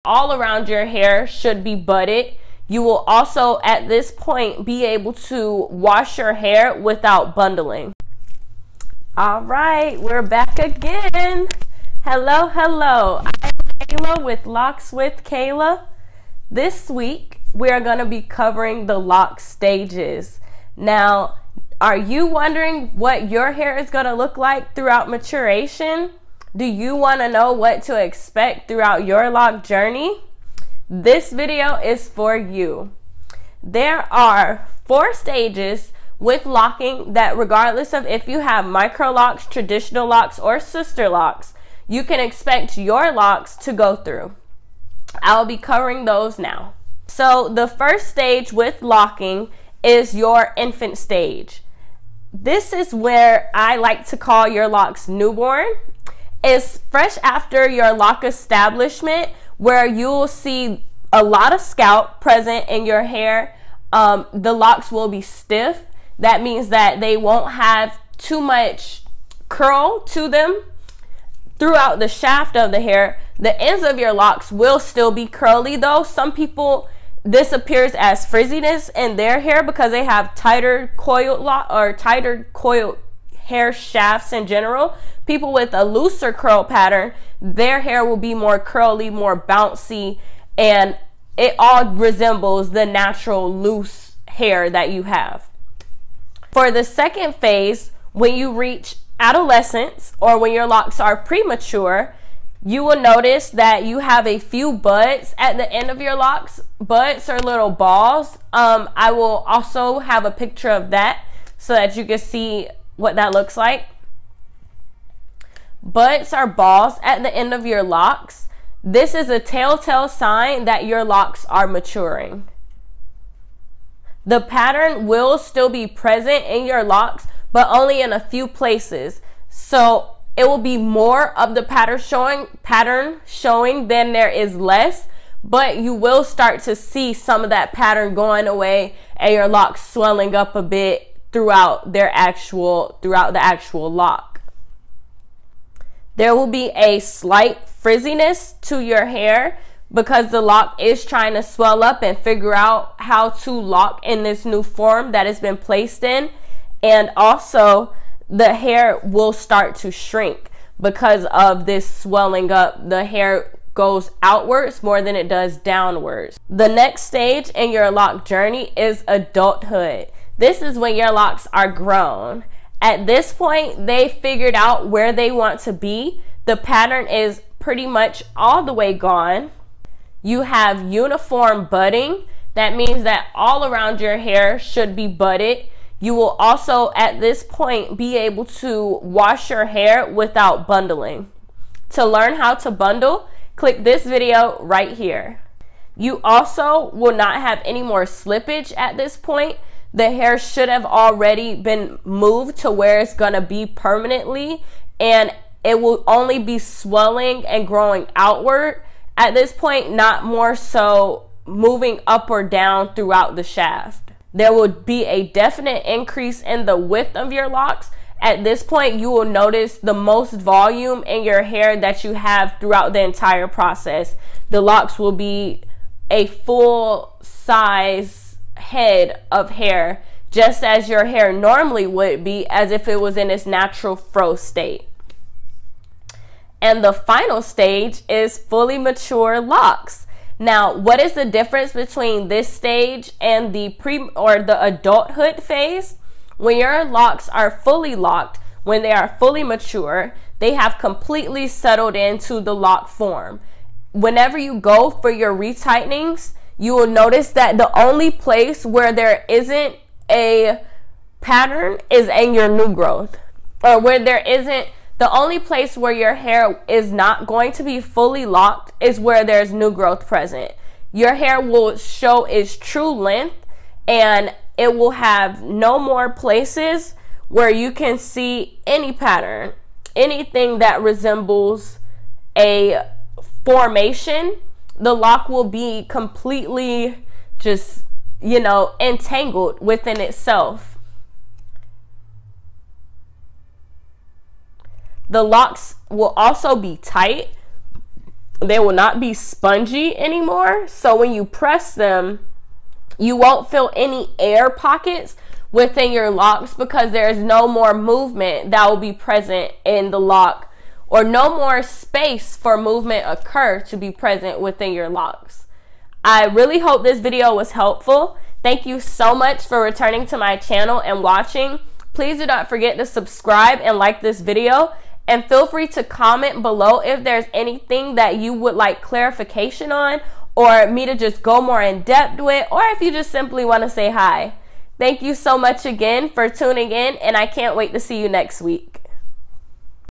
All around your hair should be budded. You will also at this point be able to wash your hair without bundling. All right, we're back again. Hello, hello. I'm Kayla with Locswithkayla. This week we are going to be covering the lock stages. Now, are you wondering what your hair is going to look like throughout maturation? Do you want to know what to expect throughout your lock journey? This video is for you. There are 4 stages with locking that, regardless of if you have Microlocks, traditional locks, or Sisterlocks, you can expect your locks to go through. I'll be covering those now. So the first stage with locking is your infant stage. This is where I like to call your locks newborn. It's fresh after your lock establishment, where you'll see a lot of scalp present in your hair. The locks will be stiff. That means that they won't have too much curl to them throughout the shaft of the hair. The ends of your locks will still be curly though. Some people, this appears as frizziness in their hair because they have tighter coiled hair shafts in general. People with a looser curl pattern, their hair will be more curly, more bouncy, and it all resembles the natural loose hair that you have. For the second phase, when you reach adolescence or when your locks are premature, you will notice that you have a few buds at the end of your locks. Buds are little balls. I will also have a picture of that so that you can see what that looks like. Buds are balls at the end of your locks. This is a telltale sign that your locks are maturing. The pattern will still be present in your locks, but only in a few places. So it will be more of the pattern showing than there is less, but you will start to see some of that pattern going away and your locks swelling up a bit throughout the actual lock. There will be a slight frizziness to your hair because the lock is trying to swell up and figure out how to lock in this new form that has been placed in. And also the hair will start to shrink because of this swelling up. The hair goes outwards more than it does downwards. The next stage in your lock journey is adulthood. This is when your locks are grown. At this point, they figured out where they want to be. The pattern is pretty much all the way gone. You have uniform budding. That means that all around your hair should be budded. You will also, at this point, be able to wash your hair without bundling. To learn how to bundle, click this video right here. You also will not have any more slippage at this point. The hair should have already been moved to where it's going to be permanently, and it will only be swelling and growing outward at this point, not more so moving up or down throughout the shaft. There will be a definite increase in the width of your locks. At this point, you will notice the most volume in your hair that you have throughout the entire process. The locks will be a full size head of hair, just as your hair normally would be, as if it was in its natural fro state. And the final stage is fully mature locks. Now, what is the difference between this stage and the adulthood phase? When your locks are fully locked, when they are fully mature, they have completely settled into the lock form. Whenever you go for your retightenings, you will notice that the only place where there isn't a pattern is in your new growth, or where there isn't, the only place where your hair is not going to be fully locked is where there's new growth present. Your hair will show its true length, and it will have no more places where you can see any pattern, anything that resembles a formation. The lock will be completely just, entangled within itself. The locks will also be tight. they will not be spongy anymore. So when you press them, you won't feel any air pockets within your locks because there is no more movement that will be present in the lock, or no more space for movement occur to be present within your locks. I really hope this video was helpful. Thank you so much for returning to my channel and watching. Please do not forget to subscribe and like this video, and feel free to comment below if there's anything that you would like clarification on, or me to just go more in depth with, or if you just simply want to say hi. Thank you so much again for tuning in, and I can't wait to see you next week.